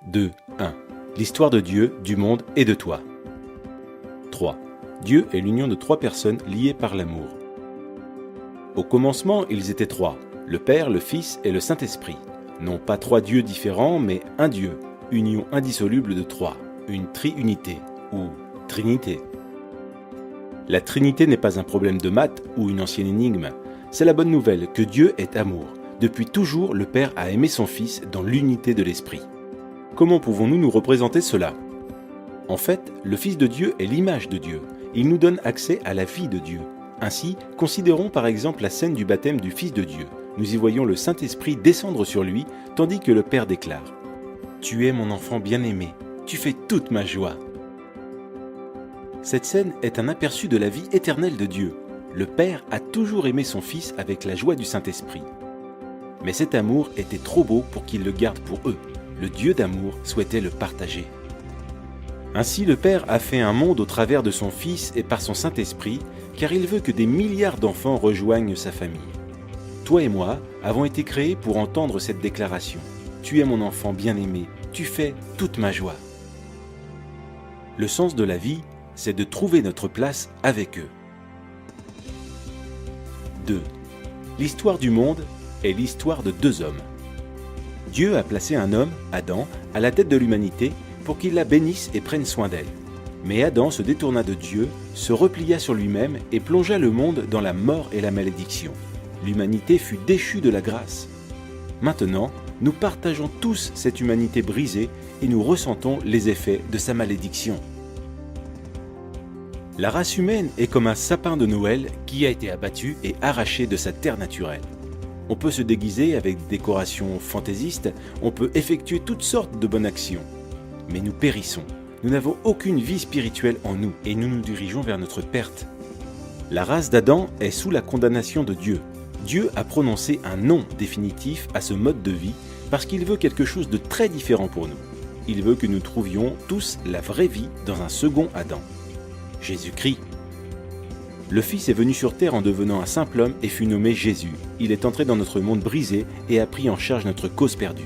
2. 1. L'histoire de Dieu, du monde et de toi. 3. Dieu est l'union de trois personnes liées par l'amour. Au commencement, ils étaient trois, le Père, le Fils et le Saint-Esprit. Non pas trois dieux différents, mais un Dieu, union indissoluble de trois, une triunité ou trinité. La Trinité n'est pas un problème de maths ou une ancienne énigme. C'est la bonne nouvelle que Dieu est amour. Depuis toujours, le Père a aimé son Fils dans l'unité de l'Esprit. Comment pouvons-nous nous représenter cela ? En fait, le Fils de Dieu est l'image de Dieu. Il nous donne accès à la vie de Dieu. Ainsi, considérons par exemple la scène du baptême du Fils de Dieu. Nous y voyons le Saint-Esprit descendre sur lui, tandis que le Père déclare « Tu es mon enfant bien-aimé, tu fais toute ma joie ». Cette scène est un aperçu de la vie éternelle de Dieu. Le Père a toujours aimé son Fils avec la joie du Saint-Esprit. Mais cet amour était trop beau pour qu'il le garde pour eux. Le Dieu d'amour souhaitait le partager. Ainsi, le Père a fait un monde au travers de son Fils et par son Saint-Esprit, car il veut que des milliards d'enfants rejoignent sa famille. Toi et moi avons été créés pour entendre cette déclaration. Tu es mon enfant bien-aimé, tu fais toute ma joie. Le sens de la vie, c'est de trouver notre place avec eux. 2. L'histoire du monde est l'histoire de deux hommes. Dieu a placé un homme, Adam, à la tête de l'humanité pour qu'il la bénisse et prenne soin d'elle. Mais Adam se détourna de Dieu, se replia sur lui-même et plongea le monde dans la mort et la malédiction. L'humanité fut déchue de la grâce. Maintenant, nous partageons tous cette humanité brisée et nous ressentons les effets de sa malédiction. La race humaine est comme un sapin de Noël qui a été abattu et arraché de sa terre naturelle. On peut se déguiser avec des décorations fantaisistes, on peut effectuer toutes sortes de bonnes actions. Mais nous périssons. Nous n'avons aucune vie spirituelle en nous et nous nous dirigeons vers notre perte. La race d'Adam est sous la condamnation de Dieu. Dieu a prononcé un non définitif à ce mode de vie parce qu'il veut quelque chose de très différent pour nous. Il veut que nous trouvions tous la vraie vie dans un second Adam. Jésus-Christ. Le Fils est venu sur terre en devenant un simple homme et fut nommé Jésus. Il est entré dans notre monde brisé et a pris en charge notre cause perdue.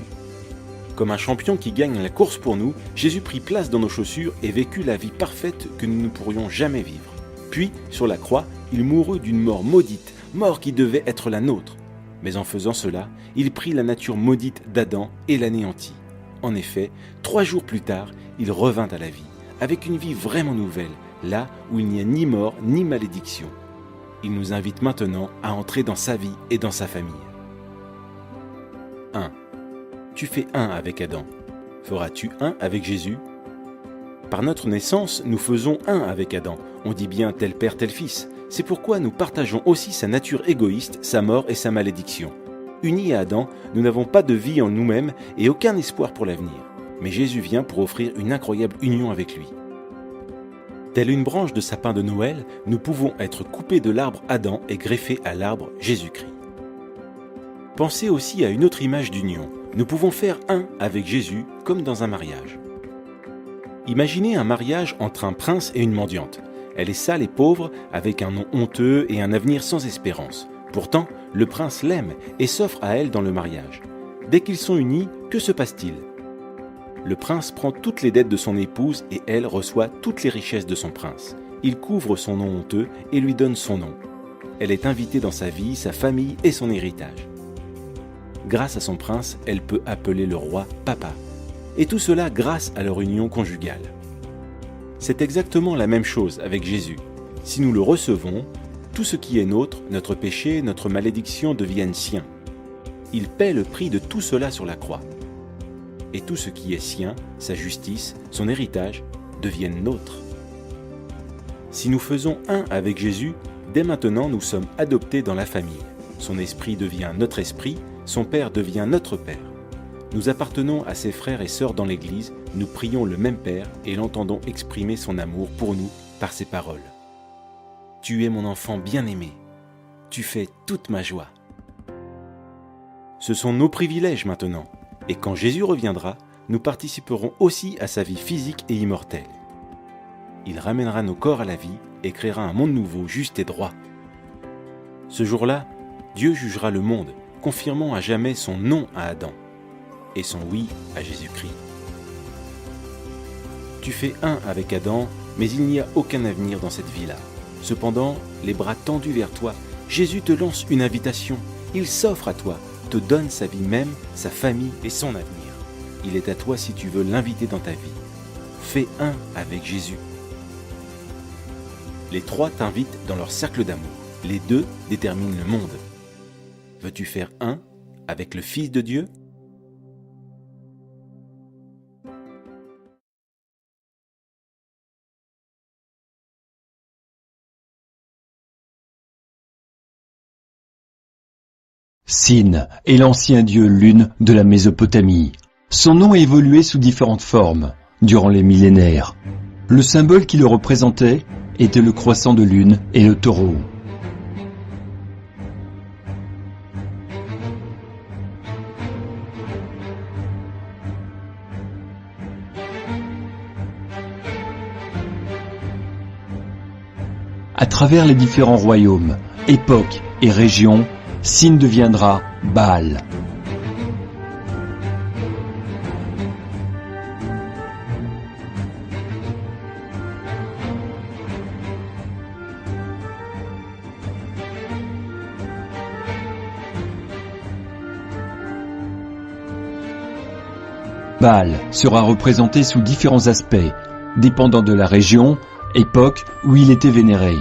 Comme un champion qui gagne la course pour nous, Jésus prit place dans nos chaussures et vécut la vie parfaite que nous ne pourrions jamais vivre. Puis, sur la croix, il mourut d'une mort maudite, mort qui devait être la nôtre. Mais en faisant cela, il prit la nature maudite d'Adam et l'anéantit. En effet, 3 jours plus tard, il revint à la vie, avec une vie vraiment nouvelle, là où il n'y a ni mort ni malédiction. Il nous invite maintenant à entrer dans sa vie et dans sa famille. 1. Tu fais un avec Adam. Feras-tu un avec Jésus ? Par notre naissance, nous faisons un avec Adam. On dit bien tel père, tel fils. C'est pourquoi nous partageons aussi sa nature égoïste, sa mort et sa malédiction. Unis à Adam, nous n'avons pas de vie en nous-mêmes et aucun espoir pour l'avenir. Mais Jésus vient pour offrir une incroyable union avec lui. Telle une branche de sapin de Noël, nous pouvons être coupés de l'arbre Adam et greffés à l'arbre Jésus-Christ. Pensez aussi à une autre image d'union. Nous pouvons faire un avec Jésus comme dans un mariage. Imaginez un mariage entre un prince et une mendiante. Elle est sale et pauvre, avec un nom honteux et un avenir sans espérance. Pourtant, le prince l'aime et s'offre à elle dans le mariage. Dès qu'ils sont unis, que se passe-t-il ? Le prince prend toutes les dettes de son épouse et elle reçoit toutes les richesses de son prince. Il couvre son nom honteux et lui donne son nom. Elle est invitée dans sa vie, sa famille et son héritage. Grâce à son prince, elle peut appeler le roi papa. Et tout cela grâce à leur union conjugale. C'est exactement la même chose avec Jésus. Si nous le recevons, tout ce qui est nôtre, notre péché, notre malédiction deviennent siens. Il paie le prix de tout cela sur la croix. Et tout ce qui est sien, sa justice, son héritage, deviennent nôtres. Si nous faisons un avec Jésus, dès maintenant nous sommes adoptés dans la famille. Son esprit devient notre esprit, son Père devient notre Père. Nous appartenons à ses frères et sœurs dans l'Église, nous prions le même Père et l'entendons exprimer son amour pour nous par ses paroles. Tu es mon enfant bien-aimé, tu fais toute ma joie. Ce sont nos privilèges maintenant. Et quand Jésus reviendra, nous participerons aussi à sa vie physique et immortelle. Il ramènera nos corps à la vie et créera un monde nouveau, juste et droit. Ce jour-là, Dieu jugera le monde, confirmant à jamais son non à Adam et son oui à Jésus-Christ. Tu fais un avec Adam, mais il n'y a aucun avenir dans cette vie-là. Cependant, les bras tendus vers toi, Jésus te lance une invitation. Il s'offre à toi, te donne sa vie même, sa famille et son avenir. Il est à toi si tu veux l'inviter dans ta vie. Fais un avec Jésus. Les trois t'invitent dans leur cercle d'amour. Les deux déterminent le monde. Veux-tu faire un avec le Fils de Dieu ? Sin est l'ancien dieu Lune de la Mésopotamie. Son nom a évolué sous différentes formes durant les millénaires. Le symbole qui le représentait était le croissant de lune et le taureau. À travers les différents royaumes, époques et régions, Sin deviendra Baal. Baal sera représenté sous différents aspects, dépendant de la région, époque où il était vénéré.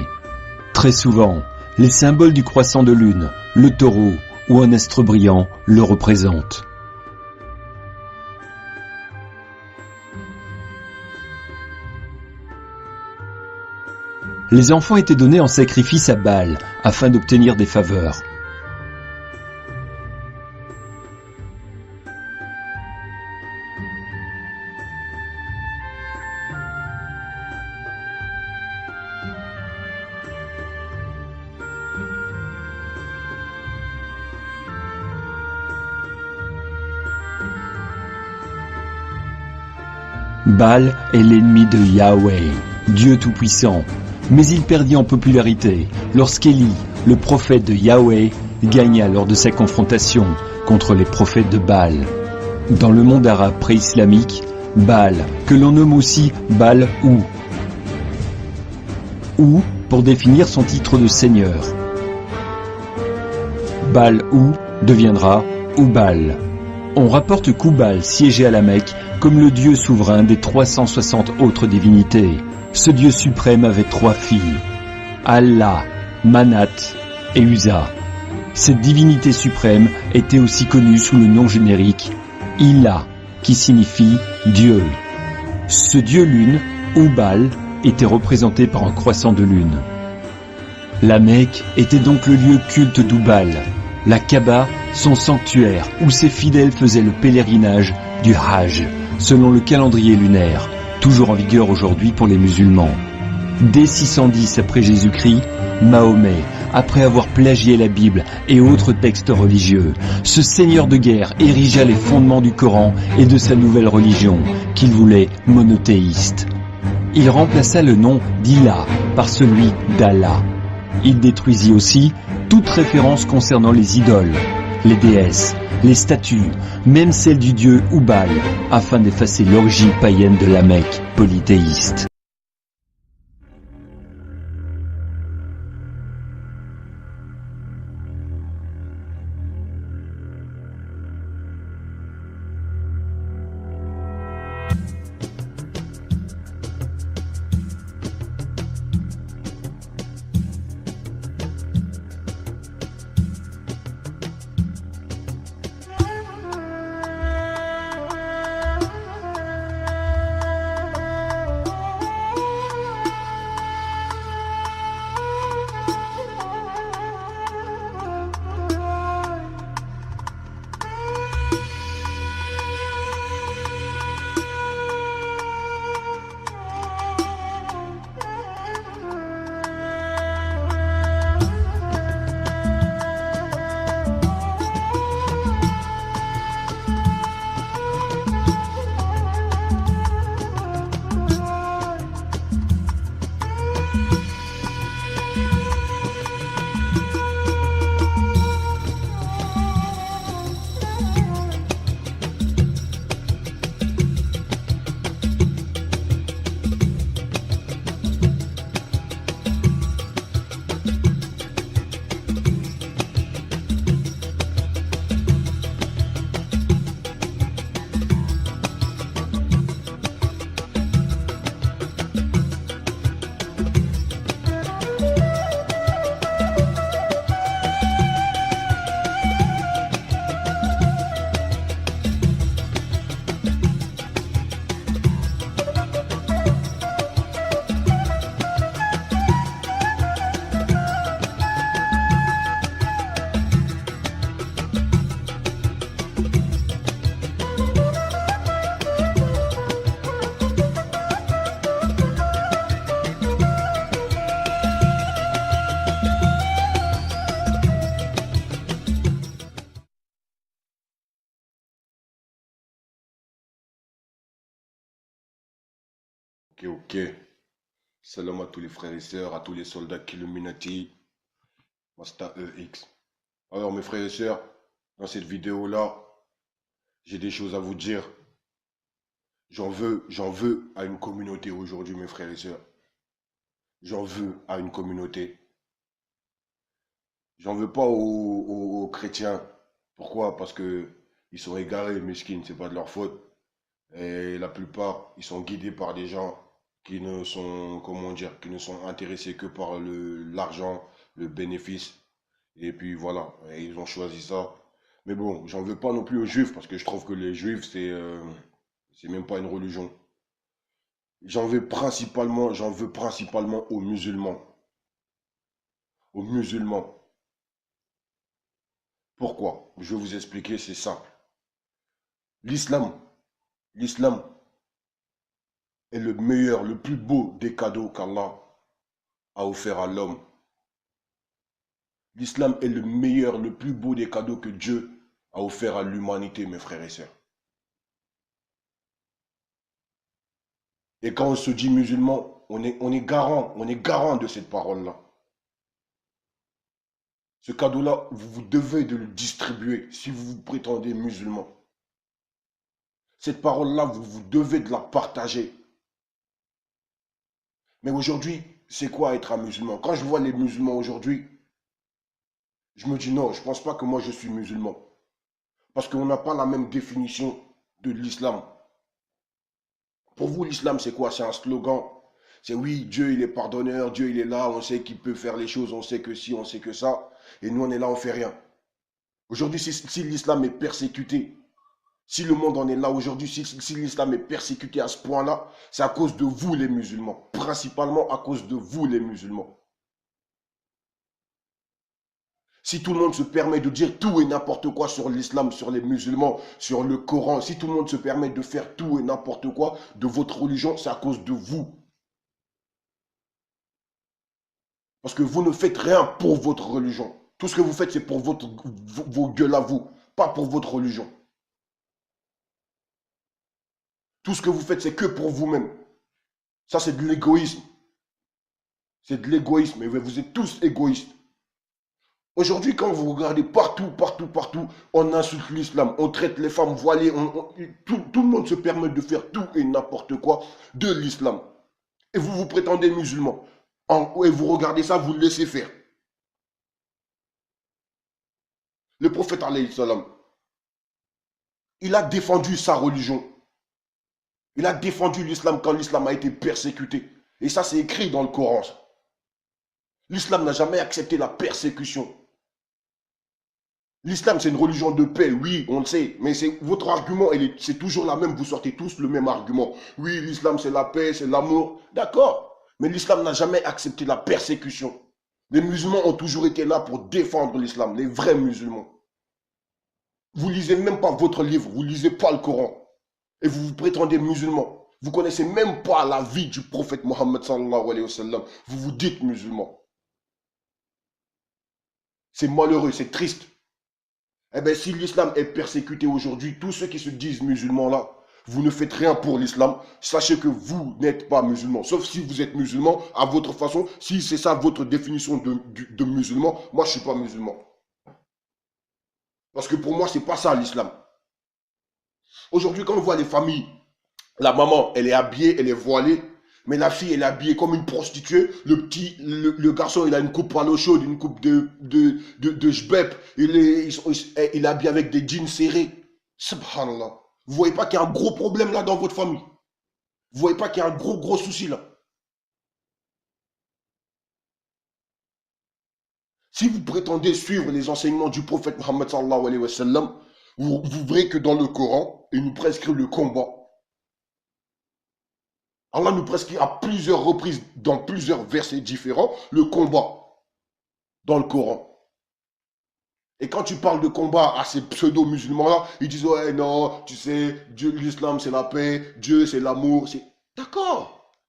Très souvent, les symboles du croissant de lune, le taureau ou un astre brillant le représentent. Les enfants étaient donnés en sacrifice à Baal afin d'obtenir des faveurs. Baal est l'ennemi de Yahweh, Dieu Tout-Puissant, mais il perdit en popularité lorsqu'Élie, le prophète de Yahweh, gagna lors de sa confrontation contre les prophètes de Baal. Dans le monde arabe pré-islamique, Baal, que l'on nomme aussi Baal ou pour définir son titre de seigneur. Baal deviendra Oubal. On rapporte qu'Oubal siégeait à la Mecque comme le dieu souverain des 360 autres divinités. Ce dieu suprême avait 3 filles, Allah, Manat et Uza. Cette divinité suprême était aussi connue sous le nom générique Ilah, qui signifie Dieu. Ce dieu lune, Oubal, était représenté par un croissant de lune. La Mecque était donc le lieu culte d'Oubal, la Kaaba, son sanctuaire où ses fidèles faisaient le pèlerinage du Hajj, selon le calendrier lunaire, toujours en vigueur aujourd'hui pour les musulmans. Dès 610 après Jésus-Christ, Mahomet, après avoir plagié la Bible et autres textes religieux, ce seigneur de guerre érigea les fondements du Coran et de sa nouvelle religion, qu'il voulait monothéiste. Il remplaça le nom d'Ilah par celui d'Allah. Il détruisit aussi toute référence concernant les idoles, les déesses, les statues, même celles du dieu Oubal, afin d'effacer l'origine païenne de la Mecque polythéiste. Ok. Salam à tous les frères et sœurs, à tous les soldats Killuminati, Masta EX. Alors mes frères et sœurs, dans cette vidéo-là, j'ai des choses à vous dire. J'en veux à une communauté aujourd'hui, mes frères et sœurs. J'en veux à une communauté. J'en veux pas aux chrétiens. Pourquoi? Parce que ils sont égarés, mesquines, c'est pas de leur faute. Et la plupart, ils sont guidés par des gens qui ne sont, comment dire, qui ne sont intéressés que par l'argent, le bénéfice. Et puis voilà, et ils ont choisi ça. Mais bon, j'en veux pas non plus aux juifs parce que je trouve que les juifs, c'est même pas une religion. J'en veux principalement aux musulmans. Aux musulmans. Pourquoi? Je vais vous expliquer, c'est simple. L'islam, l'islam est le meilleur, le plus beau des cadeaux qu'Allah a offert à l'homme. L'islam est le meilleur, le plus beau des cadeaux que Dieu a offert à l'humanité, mes frères et sœurs. Et quand on se dit musulman, on est garant de cette parole-là. Ce cadeau-là, vous devez de le distribuer si vous vous prétendez musulman. Cette parole-là, vous devez de la partager. Mais aujourd'hui, c'est quoi être un musulman? Quand je vois les musulmans aujourd'hui, je me dis non, je ne pense pas que moi je suis musulman. Parce qu'on n'a pas la même définition de l'islam. Pour vous, l'islam, c'est quoi? C'est un slogan. C'est oui, Dieu, il est pardonneur, Dieu, il est là, on sait qu'il peut faire les choses, on sait que si, on sait que ça. Et nous, on est là, on fait rien. Aujourd'hui, si l'islam est persécuté, si le monde en est là aujourd'hui, si l'islam est persécuté à ce point-là, c'est à cause de vous, les musulmans. Principalement à cause de vous, les musulmans. Si tout le monde se permet de dire tout et n'importe quoi sur l'islam, sur les musulmans, sur le Coran, si tout le monde se permet de faire tout et n'importe quoi de votre religion, c'est à cause de vous. Parce que vous ne faites rien pour votre religion. Tout ce que vous faites, c'est pour vos gueules à vous, pas pour votre religion. Tout ce que vous faites, c'est que pour vous-même. Ça, c'est de l'égoïsme. C'est de l'égoïsme. Et vous êtes tous égoïstes. Aujourd'hui, quand vous regardez partout, on insulte l'islam, on traite les femmes voilées, tout le monde se permet de faire tout et n'importe quoi de l'islam. Et vous vous prétendez musulman. Et vous regardez ça, vous le laissez faire. Le prophète, alayhi salam, il a défendu sa religion. Il a défendu l'islam quand l'islam a été persécuté. Et ça, c'est écrit dans le Coran. L'islam n'a jamais accepté la persécution. L'islam, c'est une religion de paix, oui, on le sait, mais votre argument, c'est toujours la même, vous sortez tous le même argument. Oui, l'islam, c'est la paix, c'est l'amour, d'accord, mais l'islam n'a jamais accepté la persécution. Les musulmans ont toujours été là pour défendre l'islam, les vrais musulmans. Vous lisez même pas votre livre, vous lisez pas le Coran, et vous vous prétendez musulman. Vous connaissez même pas la vie du prophète Mohammed sallallahu alayhi wa sallam, vous vous dites musulman. C'est malheureux, c'est triste. Eh bien, si l'islam est persécuté aujourd'hui, tous ceux qui se disent musulmans là, vous ne faites rien pour l'islam, sachez que vous n'êtes pas musulman. Sauf si vous êtes musulman à votre façon, si c'est ça votre définition de musulman, moi je ne suis pas musulman. Parce que pour moi, ce n'est pas ça l'islam. Aujourd'hui, quand on voit les familles, la maman, elle est habillée, elle est voilée, mais la fille, elle est habillée comme une prostituée. Le garçon, il a une coupe à l'eau chaude, une coupe de jbep. Il est habillé avec des jeans serrés. Subhanallah. Vous voyez pas qu'il y a un gros problème là dans votre famille? Vous voyez pas qu'il y a un gros souci là? Si vous prétendez suivre les enseignements du prophète Mohammed sallallahu alayhi wa sallam, vous verrez que dans le Coran, il nous prescrit le combat. Allah nous prescrit à plusieurs reprises, dans plusieurs versets différents, le combat dans le Coran. Et quand tu parles de combat à ces pseudo-musulmans-là, ils disent « Ouais, non, tu sais, Dieu, l'islam, c'est la paix, Dieu, c'est l'amour. »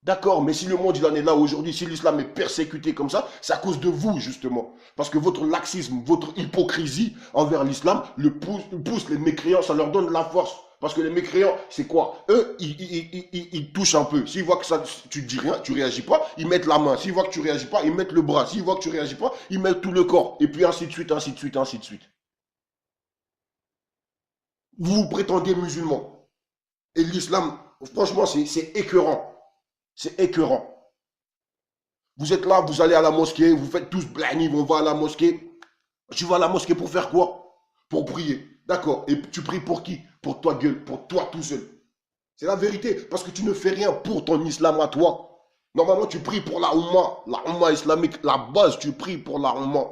D'accord, mais si le monde il en est là aujourd'hui, si l'islam est persécuté comme ça, c'est à cause de vous, justement. Parce que votre laxisme, votre hypocrisie envers l'islam pousse les mécréants, ça leur donne la force Parce que les mécréants, c'est quoi? Eux, ils touchent un peu. S'ils voient que ça, tu dis rien, tu réagis pas, ils mettent la main. S'ils voient que tu réagis pas, ils mettent le bras. S'ils voient que tu réagis pas, ils mettent tout le corps. Et puis ainsi de suite, ainsi de suite, ainsi de suite. Vous vous prétendez musulman. Et l'islam, franchement, c'est écœurant. C'est écœurant. Vous êtes là, vous allez à la mosquée, vous faites tous blani, on va à la mosquée. Tu vas à la mosquée pour faire quoi? Pour prier. D'accord. Et tu pries pour qui? Pour toi, gueule, pour toi tout seul. C'est la vérité. Parce que tu ne fais rien pour ton islam à toi. Normalement, tu pries pour la Oumma islamique. La base, tu pries pour la Oumma.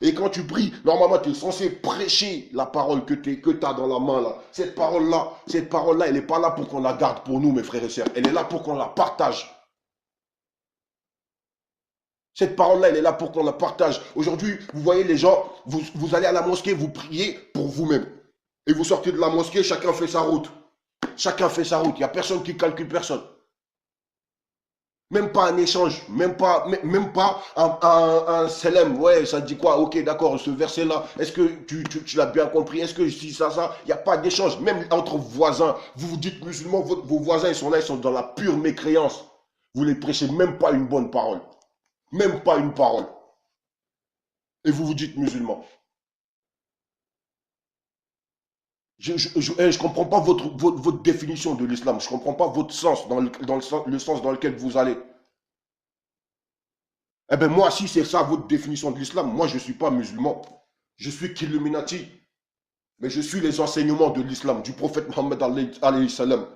Et quand tu pries, normalement, tu es censé prêcher la parole que tu as dans la main. Là. Cette parole-là, elle n'est pas là pour qu'on la garde pour nous, mes frères et sœurs. Elle est là pour qu'on la partage. Cette parole-là, elle est là pour qu'on la partage. Aujourd'hui, vous voyez les gens, vous allez à la mosquée, vous priez pour vous-même. Et vous sortez de la mosquée, chacun fait sa route. Chacun fait sa route. Il n'y a personne qui calcule personne. Même pas un échange, même pas un salam. Ouais, ça dit quoi? Ok, d'accord, ce verset-là, est-ce que tu l'as bien compris? Est-ce que si ça? Il n'y a pas d'échange. Même entre voisins, vous vous dites musulmans, vos voisins, ils sont là, ils sont dans la pure mécréance. Vous ne les prêchez même pas une bonne parole. Même pas une parole. Et vous vous dites musulman. Je ne comprends pas votre définition de l'islam. Je ne comprends pas votre sens, le sens dans lequel vous allez. Eh bien, moi, si c'est ça votre définition de l'islam, moi, je ne suis pas musulman. Je suis qu'Illuminati. Mais je suis les enseignements de l'islam, du prophète Mohammed alayhi salam.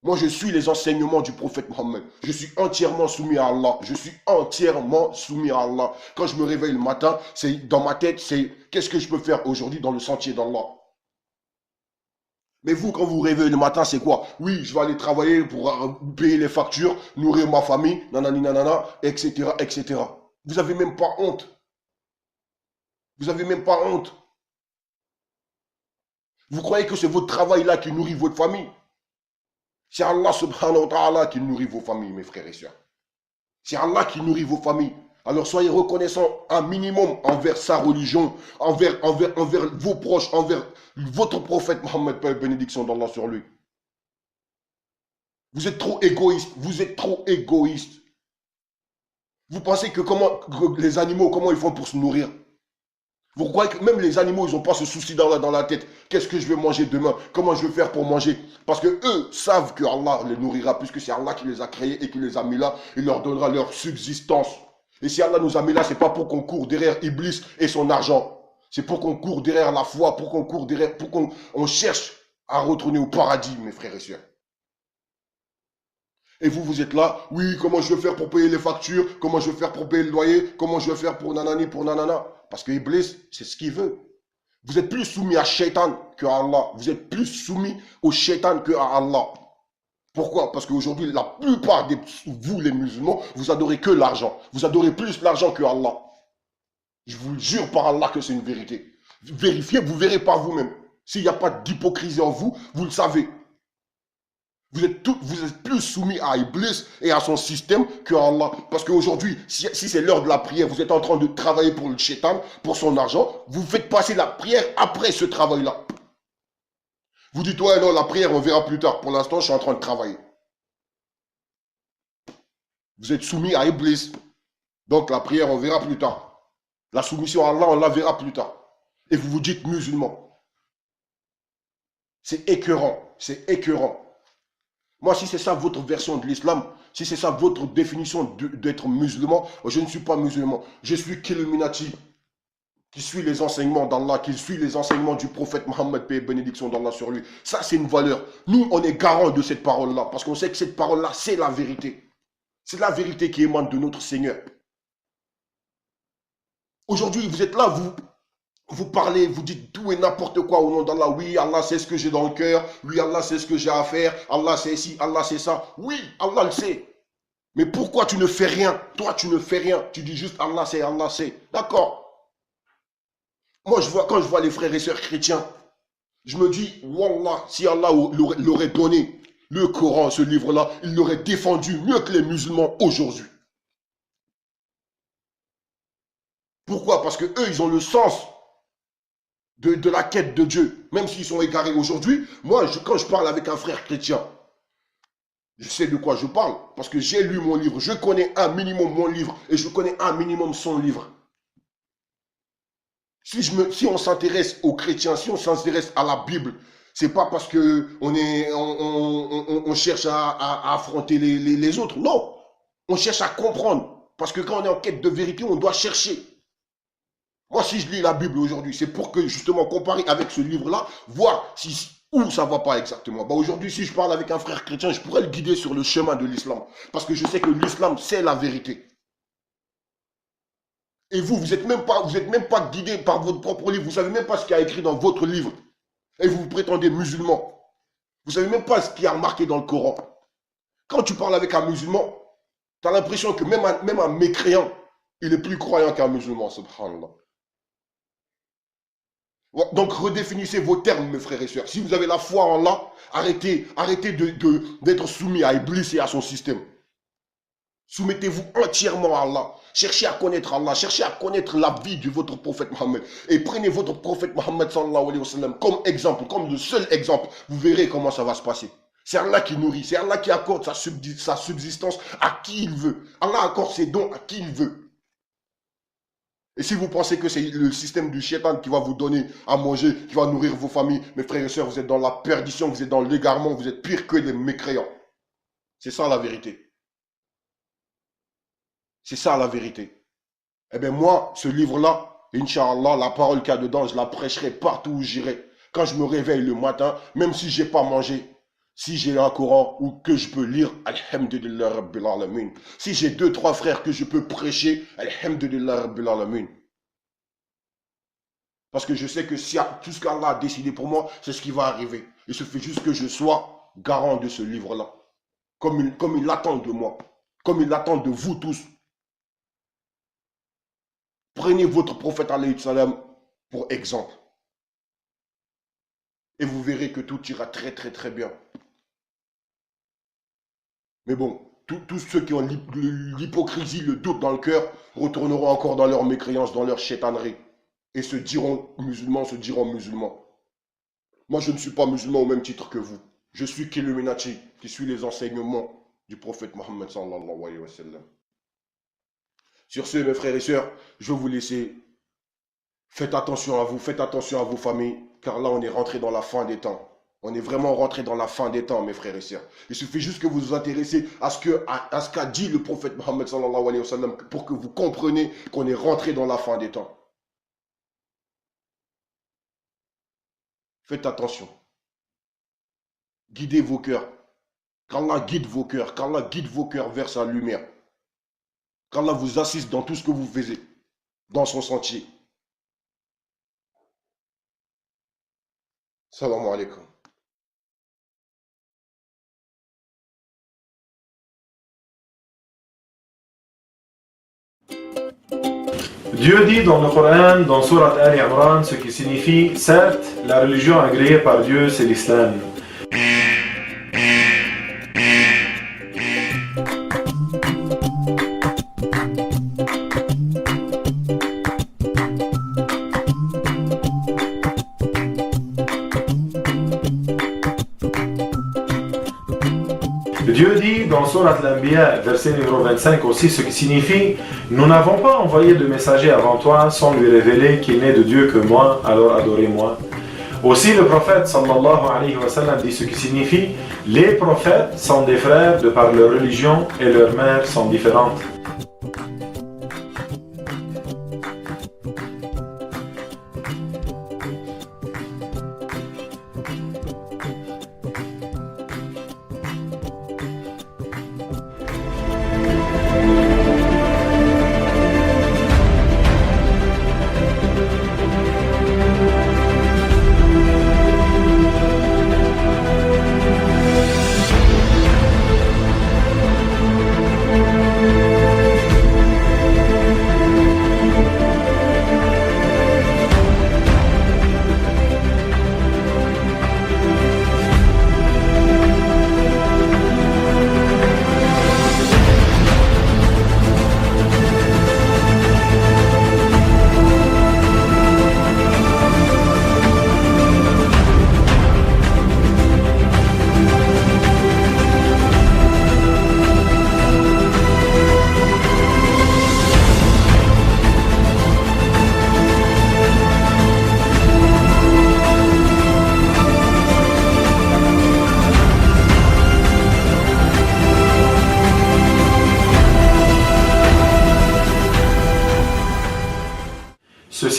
Moi, je suis les enseignements du prophète Mohammed. Je suis entièrement soumis à Allah. Je suis entièrement soumis à Allah. Quand je me réveille le matin, c'est dans ma tête, c'est qu'est-ce que je peux faire aujourd'hui dans le sentier d'Allah. Mais vous, quand vous réveillez le matin, c'est quoi? Oui, je vais aller travailler pour payer les factures, nourrir ma famille, nanani nanana, etc., etc. Vous n'avez même pas honte. Vous n'avez même pas honte. Vous croyez que c'est votre travail là qui nourrit votre famille? C'est Allah subhanahu wa ta'ala qui nourrit vos familles, mes frères et sœurs. C'est Allah qui nourrit vos familles. Alors soyez reconnaissants un minimum envers sa religion, envers vos proches, envers votre prophète Mohammed, paix et bénédiction d'Allah sur lui. Vous êtes trop égoïste. Vous êtes trop égoïste. Vous pensez que les animaux, comment ils font pour se nourrir? Vous croyez que même les animaux, ils n'ont pas ce souci dans la tête. Qu'est-ce que je vais manger demain? Comment je vais faire pour manger? Parce que eux savent que Allah les nourrira, puisque c'est Allah qui les a créés et qui les a mis là. Il leur donnera leur subsistance. Et si Allah nous a mis là, c'est pas pour qu'on court derrière Iblis et son argent. C'est pour qu'on court derrière la foi, pour qu'on court derrière, pour qu'on cherche à retourner au paradis, mes frères et sœurs. Et vous êtes là, oui, comment je vais faire pour payer les factures? Comment je vais faire pour payer le loyer? Comment je vais faire pour nanani, pour nanana? Parce que Iblis, c'est ce qu'il veut. Vous êtes plus soumis à Shaitan que à Allah. Vous êtes plus soumis au Shaitan que à Allah. Pourquoi? Parce qu'aujourd'hui, la plupart de vous, les musulmans, vous adorez que l'argent. Vous adorez plus l'argent que Allah. Je vous jure par Allah que c'est une vérité. Vérifiez, vous verrez par vous-même. S'il n'y a pas d'hypocrisie en vous, vous le savez. Vous êtes plus soumis à Iblis et à son système que à Allah. Parce qu'aujourd'hui, si c'est l'heure de la prière, vous êtes en train de travailler pour le shaitan, pour son argent, vous faites passer la prière après ce travail-là. Vous dites, ouais, non, la prière, on verra plus tard. Pour l'instant, je suis en train de travailler. Vous êtes soumis à Iblis. Donc, la prière, on verra plus tard. La soumission à Allah, on la verra plus tard. Et vous vous dites musulman. C'est écœurant. C'est écœurant. Moi, si c'est ça votre version de l'islam, si c'est ça votre définition d'être musulman, je ne suis pas musulman. Je suis qu'Illuminati, qui suit les enseignements d'Allah, qui suit les enseignements du prophète Mohammed, paix et bénédiction d'Allah sur lui. Ça, c'est une valeur. Nous, on est garant de cette parole-là, parce qu'on sait que cette parole-là, c'est la vérité. C'est la vérité qui émane de notre Seigneur. Aujourd'hui, vous êtes là, vous parlez, vous dites tout et n'importe quoi au nom d'Allah. Oui, Allah sait ce que j'ai dans le cœur. Oui, Allah sait ce que j'ai à faire. Allah sait ci, Allah sait ça. Oui, Allah le sait. Mais pourquoi tu ne fais rien? Toi, tu ne fais rien. Tu dis juste Allah sait, Allah sait. D'accord. Moi, quand je vois les frères et sœurs chrétiens, je me dis, Wallah, si Allah l'aurait donné le Coran, ce livre-là, il l'aurait défendu mieux que les musulmans aujourd'hui. Pourquoi? Parce que eux, ils ont le sens de la quête de Dieu, même s'ils sont égarés aujourd'hui. Moi, quand je parle avec un frère chrétien, je sais de quoi je parle, parce que j'ai lu mon livre. Je connais un minimum mon livre et je connais un minimum son livre. Si on s'intéresse aux chrétiens, si on s'intéresse à la Bible, c'est pas parce que on cherche à affronter les autres. Non, on cherche à comprendre. Parce que quand on est en quête de vérité, on doit chercher. Moi, si je lis la Bible aujourd'hui, c'est pour que justement comparer avec ce livre-là, voir où ça va pas exactement. Bah, aujourd'hui, si je parle avec un frère chrétien, je pourrais le guider sur le chemin de l'islam. Parce que je sais que l'islam, c'est la vérité. Et vous n'êtes même pas guidé par votre propre livre. Vous ne savez même pas ce qu'il y a écrit dans votre livre. Et vous vous prétendez musulman. Vous ne savez même pas ce qu'il y a marqué dans le Coran. Quand tu parles avec un musulman, tu as l'impression que même un mécréant, il est plus croyant qu'un musulman, subhanallah. Donc redéfinissez vos termes, mes frères et sœurs. Si vous avez la foi en Allah, arrêtez d'être soumis à Iblis et à son système. Soumettez-vous entièrement à Allah. Cherchez à connaître Allah. Cherchez à connaître la vie de votre prophète Mohammed. Et prenez votre prophète Mohammed sallallahu alayhi wa sallam comme exemple, comme le seul exemple. Vous verrez comment ça va se passer. C'est Allah qui nourrit. C'est Allah qui accorde sa subsistance à qui il veut. Allah accorde ses dons à qui il veut. Et si vous pensez que c'est le système du shaitan qui va vous donner à manger, qui va nourrir vos familles, mes frères et sœurs, vous êtes dans la perdition, vous êtes dans l'égarement, vous êtes pire que des mécréants. C'est ça la vérité. C'est ça la vérité. Eh bien moi, ce livre-là, Inch'Allah, la parole qu'il y a dedans, je la prêcherai partout où j'irai. Quand je me réveille le matin, même si je n'ai pas mangé, si j'ai un Coran ou que je peux lire, Alhamdulillah Rabbil Alamin. Si j'ai 2-3 frères que je peux prêcher, Alhamdulillah Rabbil Alamin. Parce que je sais que si tout ce qu'Allah a décidé pour moi, c'est ce qui va arriver. Il suffit juste que je sois garant de ce livre-là. Comme il l'attend de moi. Comme il l'attend de vous tous. Prenez votre prophète alayhi salam pour exemple. Et vous verrez que tout ira très très très bien. Mais bon, tous ceux qui ont l'hypocrisie, le doute dans le cœur, retourneront encore dans leur mécréance, dans leur chétanerie. Et se diront musulmans. Moi, je ne suis pas musulman au même titre que vous. Je suis qu'Illuminati, qui suit les enseignements du prophète Mohammed sallallahu alayhi wa sallam. Sur ce, mes frères et sœurs, je vais vous laisser. Faites attention à vous, faites attention à vos familles, car là, on est rentré dans la fin des temps. On est vraiment rentré dans la fin des temps, mes frères et sœurs. Il suffit juste que vous vous intéressez à ce qu'a dit le prophète Mohammed sallallahu alayhi wa sallam pour que vous compreniez qu'on est rentré dans la fin des temps. Faites attention. Guidez vos cœurs. Qu'Allah guide vos cœurs. Qu'Allah guide vos cœurs vers sa lumière. Qu'Allah vous assiste dans tout ce que vous faites, dans son sentier. Salam alaikum. Dieu dit dans le Coran, dans Surat Al-Imran, ce qui signifie, certes, la religion agréée par Dieu, c'est l'islam. Dieu dit dans Surat Al-Anbiya, verset numéro 25 aussi, ce qui signifie « Nous n'avons pas envoyé de messager avant toi sans lui révéler qu'il n'est de Dieu que moi, alors adorez-moi. » Aussi le prophète sallallahu alayhi wa sallam dit ce qui signifie « Les prophètes sont des frères de par leur religion et leurs mères sont différentes. »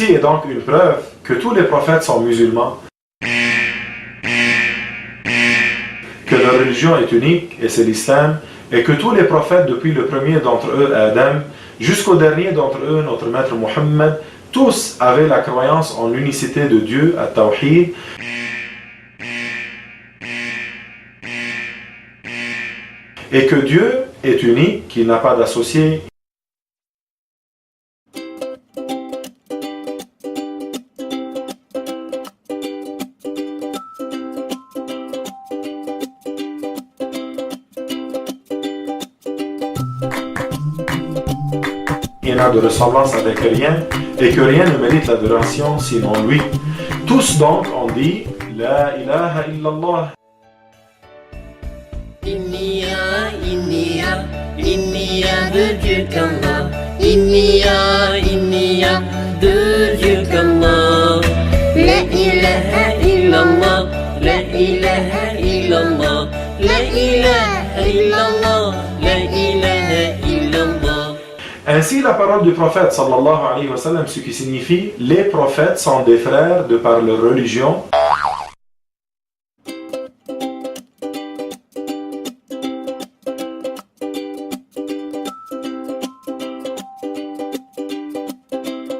Ceci est donc une preuve que tous les prophètes sont musulmans, que leur religion est unique, et c'est l'islam, et que tous les prophètes, depuis le premier d'entre eux, Adam, jusqu'au dernier d'entre eux, notre maître Mohammed, tous avaient la croyance en l'unicité de Dieu, à Tawhid, et que Dieu est unique, qu'il n'a pas d'associé. Il n'a de ressemblance avec rien et que rien ne mérite l'adoration sinon lui. Tous donc ont dit La ilaha illallah. Inniya de Dieu qu'Allah. Inniya de Dieu qu'Allah. La ilaha illallah. La ilaha illallah. La ilaha illallah. La ilaha illallah. Ainsi, la parole du prophète sallallahu alayhi wa sallam, ce qui signifie les prophètes sont des frères de par leur religion.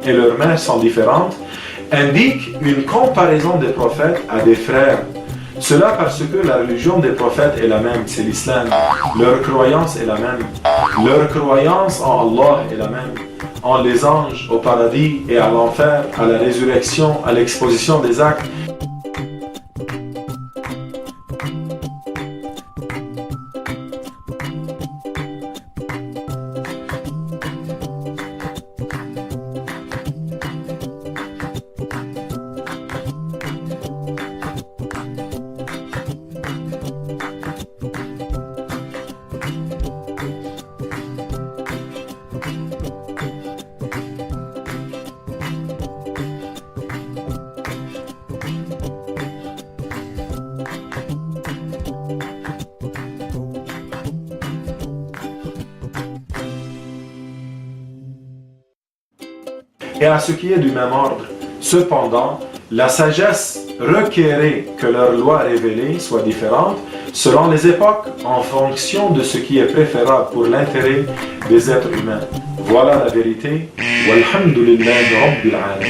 Et leurs mères sont différentes, indique une comparaison des prophètes à des frères. Cela parce que la religion des prophètes est la même, c'est l'islam. Leur croyance est la même. Leur croyance en Allah est la même. En les anges, au paradis et à l'enfer, à la résurrection, à l'exposition des actes. Et à ce qui est du même ordre. Cependant, la sagesse requérait que leur loi révélée soit différente selon les époques en fonction de ce qui est préférable pour l'intérêt des êtres humains. Voilà la vérité. Walhamdulillahi Rabbil Alamin.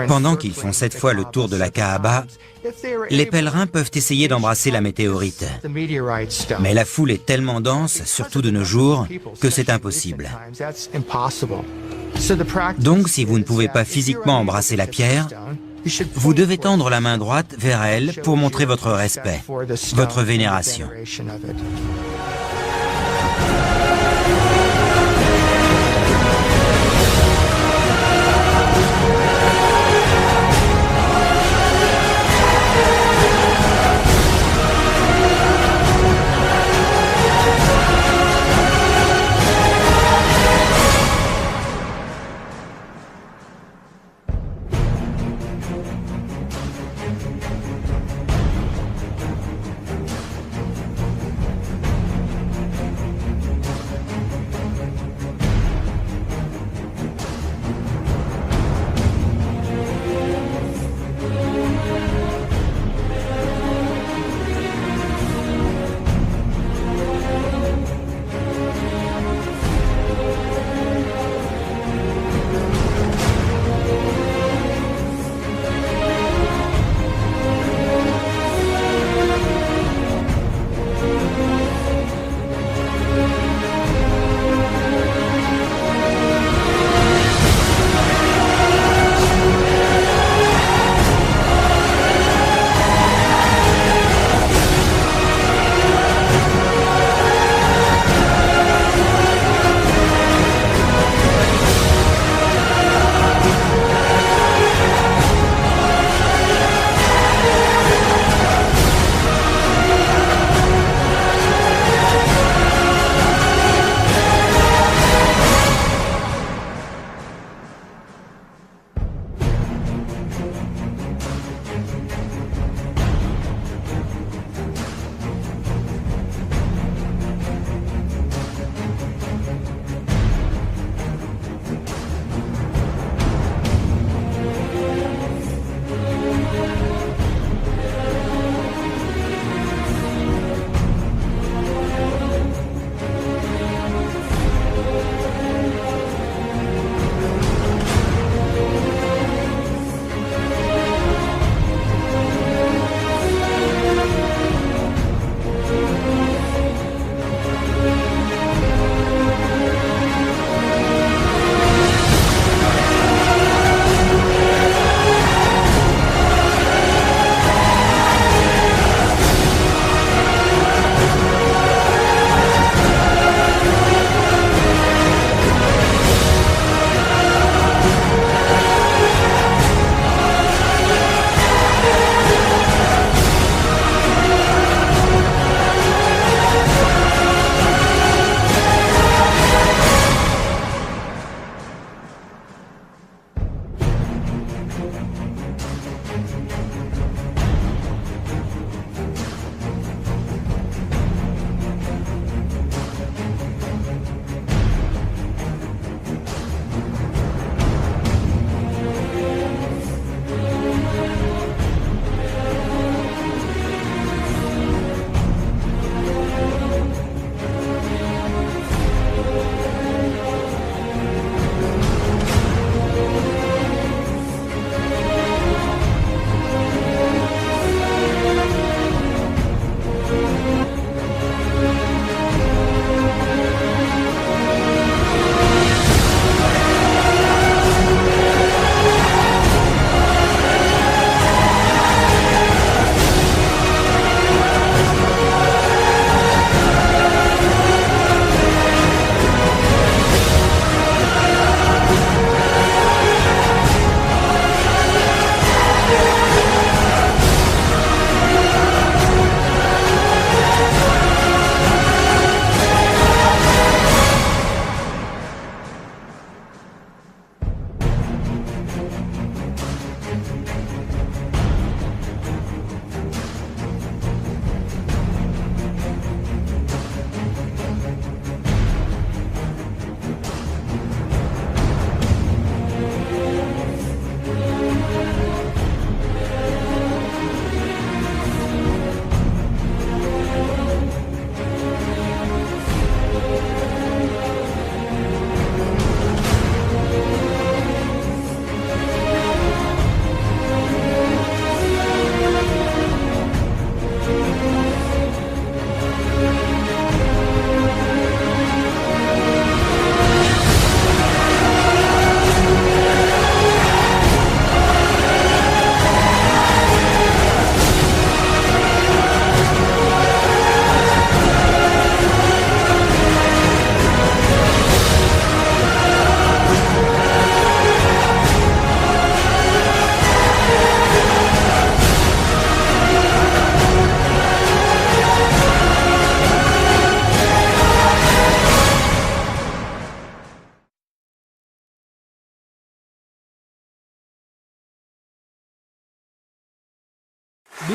Pendant qu'ils font 7 fois le tour de la Kaaba, les pèlerins peuvent essayer d'embrasser la météorite. Mais la foule est tellement dense, surtout de nos jours, que c'est impossible. Donc, si vous ne pouvez pas physiquement embrasser la pierre, vous devez tendre la main droite vers elle pour montrer votre respect, votre vénération.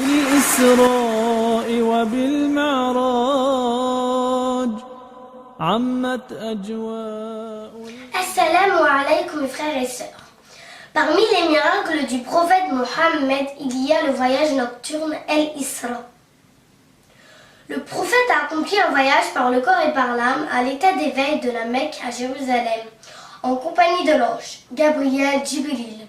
بالإسراء وبالمعراج عمت أجواء. Assalamu alaikum mes frères et sœurs. Parmi les miracles du prophète Mohammed, il y a le voyage nocturne El-Isra. Le prophète a accompli un voyage par le corps et par l'âme à l'état d'éveil de la Mecque à Jérusalem, en compagnie de l'ange, Gabriel Jibril.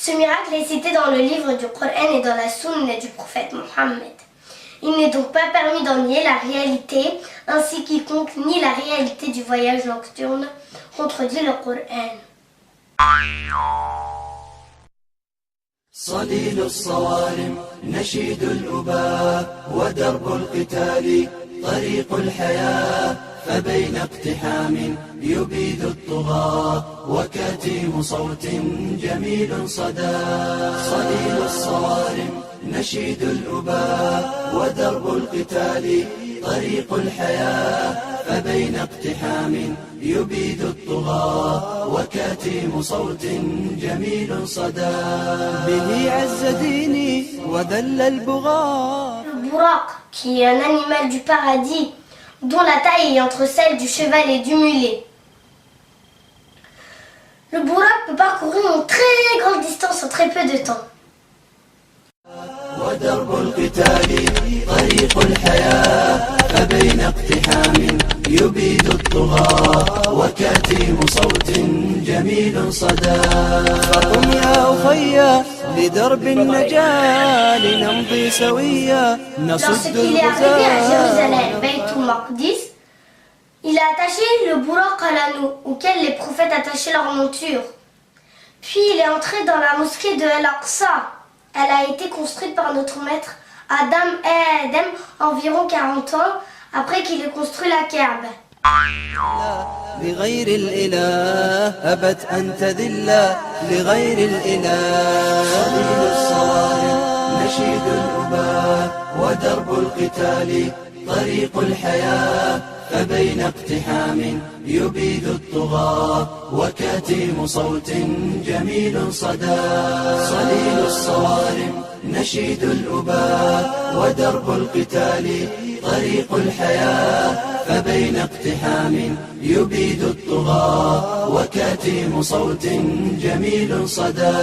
Ce miracle est cité dans le livre du Coran et dans la sunna du prophète Mohammed. Il n'est donc pas permis d'en nier la réalité, ainsi quiconque nie la réalité du voyage nocturne contredit le Coran. صليل الصوارم نشيد الأباء ودرب القتال طريق الحياة فبين اقتحام يبيد الطغاة وكتيم صوت جميل صدى صليل الصوارم نشيد الأباء ودرب القتال طريق الحياة فبين اقتحام يبيد الطغاة وكتيم صوت جميل صدى به عز ديني وذل البغاة. Le Buraq, qui est un animal du paradis, dont la taille est entre celle du cheval et du mulet. Le Buraq peut parcourir une très grande distance en très peu de temps. ودرب القتال طريق الحياة فبين اقتحام يبيد الطغاة وكتيم صوت جميل صدى فقم يا أخي لدرب النجاة لنمضي سويا نصد الغزاة. Baytul Maqdis, il a attaché le Buraq à l'anneau auquel les prophètes attachaient leur monture. Puis il est entré dans la mosquée de Al-Aqsa. Elle a été construite par notre maître Adam environ 40 ans après qu'il ait construit la Kaaba. لغير الإله أبت أن تذل لغير الإله صليل الصوارم نشيد الأباء ودرب القتال طريق الحياة فبين اقتحام يبيد الطغاة وكتيم صوت جميل صدى صليل الصوارم نشيد الأباء ودرب القتال طريق الحياة فبين اقتحام يبيد الطغاة وكتيم صوت جميل صدى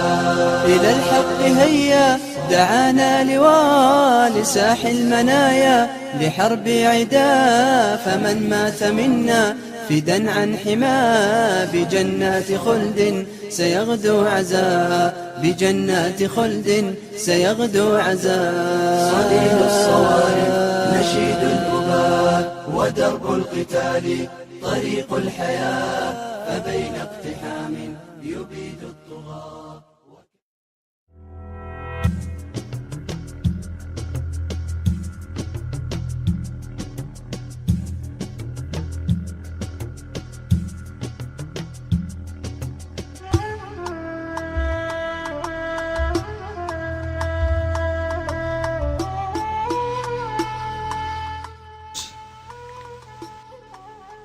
إلى الحق هيا دعانا لواء لساح المنايا لحرب عدا فمن مات منا فدا عن حما بجنات خلد سيغدو عزاء بجنات خلد سيغدو عزاء صليل الصوارم نشيد الأباء ودرب القتال طريق الحياة فبين اقتحام يبيد الطغاة.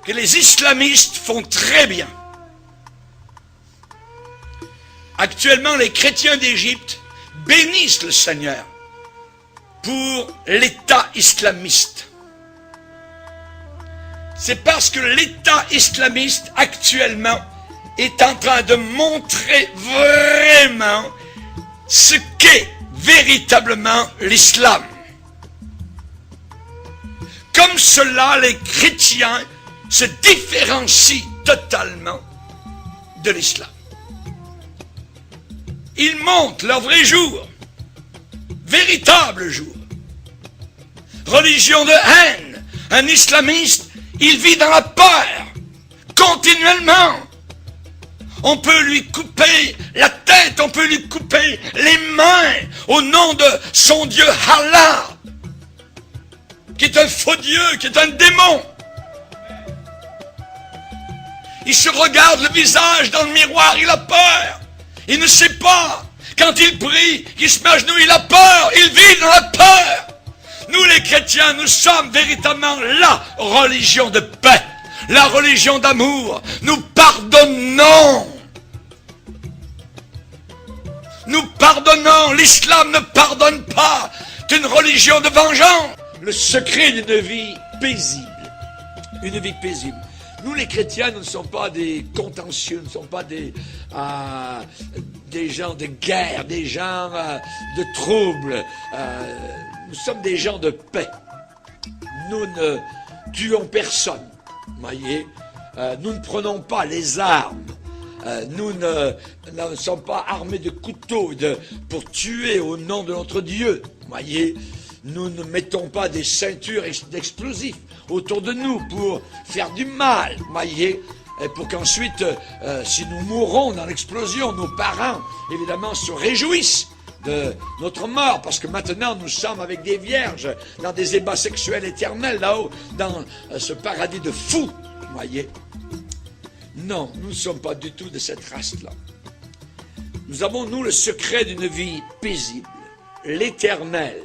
Que les islamistes font très bien. Actuellement, les chrétiens d'Égypte bénissent le Seigneur pour l'État islamiste. C'est parce que l'État islamiste actuellement est en train de montrer vraiment ce qu'est véritablement l'islam. Comme cela, les chrétiens se différencient totalement de l'islam. Ils montrent leur vrai jour, véritable jour. Religion de haine, un islamiste, il vit dans la peur, continuellement. On peut lui couper la tête, on peut lui couper les mains au nom de son Dieu Allah, qui est un faux Dieu, qui est un démon. Il se regarde le visage dans le miroir, il a peur. Il ne sait pas. Quand il prie, qu'il se met à genoux, il a peur. Il vit dans la peur. Nous les chrétiens, nous sommes véritablement la religion de paix, la religion d'amour. Nous pardonnons. Nous pardonnons, l'islam ne pardonne pas. C'est une religion de vengeance. Le secret d'une vie paisible. Une vie paisible. Nous les chrétiens, nous ne sommes pas des contentieux, nous ne sommes pas des gens de guerre, des gens de troubles. Nous sommes des gens de paix. Nous ne tuons personne, voyez. Nous ne prenons pas les armes. Nous ne sommes pas armés de couteaux pour tuer au nom de notre Dieu, voyez. Nous ne mettons pas des ceintures d'explosifs autour de nous pour faire du mal, voyez. Et pour qu'ensuite, si nous mourons dans l'explosion, nos parents, évidemment, se réjouissent de notre mort, parce que maintenant nous sommes avec des vierges dans des ébats sexuels éternels là-haut, dans ce paradis de fous, voyez. Non, nous ne sommes pas du tout de cette race-là. Nous avons, nous, le secret d'une vie paisible, l'éternel,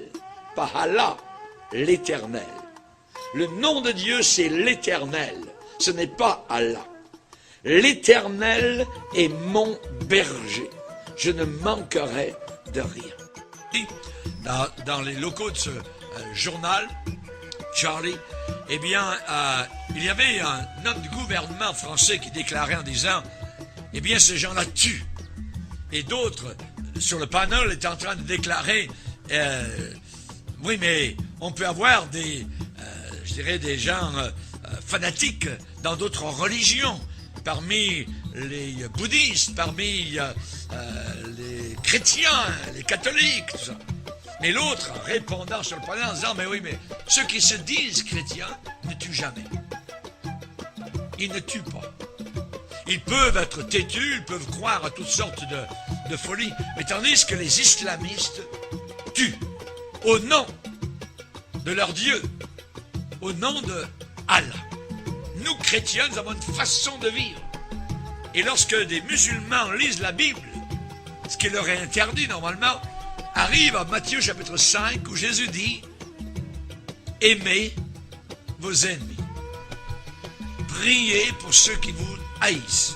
pas Allah, l'éternel. Le nom de Dieu, c'est l'éternel, ce n'est pas Allah. L'éternel est mon berger, je ne manquerai de rien. Dans les locaux de ce journal, Charlie, eh bien, il y avait un homme du gouvernement français qui déclarait en disant, eh bien, ces gens-là tuent. Et d'autres, sur le panel, étaient en train de déclarer, oui, mais on peut avoir des gens fanatiques dans d'autres religions, parmi les bouddhistes, parmi les chrétiens, les catholiques, tout ça. Mais l'autre, répondant sur le panel en disant, mais oui, mais ceux qui se disent chrétiens ne tuent jamais. Ils ne tuent pas. Ils peuvent être têtus, ils peuvent croire à toutes sortes de folies, mais tandis que les islamistes tuent au nom de leur Dieu, au nom de Allah. Nous, chrétiens, nous avons une façon de vivre. Et lorsque des musulmans lisent la Bible, ce qui leur est interdit normalement, arrive à Matthieu chapitre 5 où Jésus dit « Aimez vos ennemis. Priez pour ceux qui vous haïssent. »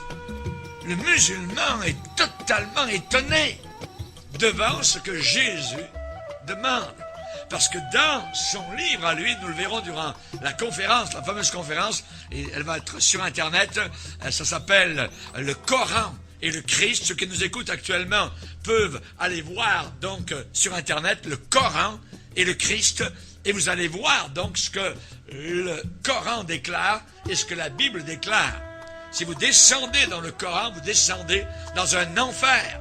Le musulman est totalement étonné devant ce que Jésus demande. Parce que dans son livre à lui, nous le verrons durant la conférence, la fameuse conférence, et elle va être sur Internet, ça s'appelle le Coran et le Christ. Ceux qui nous écoutent actuellement peuvent aller voir donc sur Internet le Coran et le Christ, et vous allez voir donc ce que le Coran déclare et ce que la Bible déclare. Si vous descendez dans le Coran, vous descendez dans un enfer.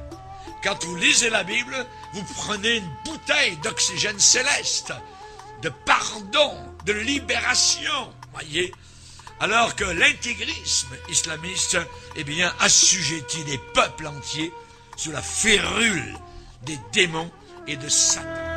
Quand vous lisez la Bible, vous prenez une bouteille d'oxygène céleste, de pardon, de libération, voyez. Alors que l'intégrisme islamiste, eh bien, assujettit des peuples entiers sous la férule des démons et de Satan.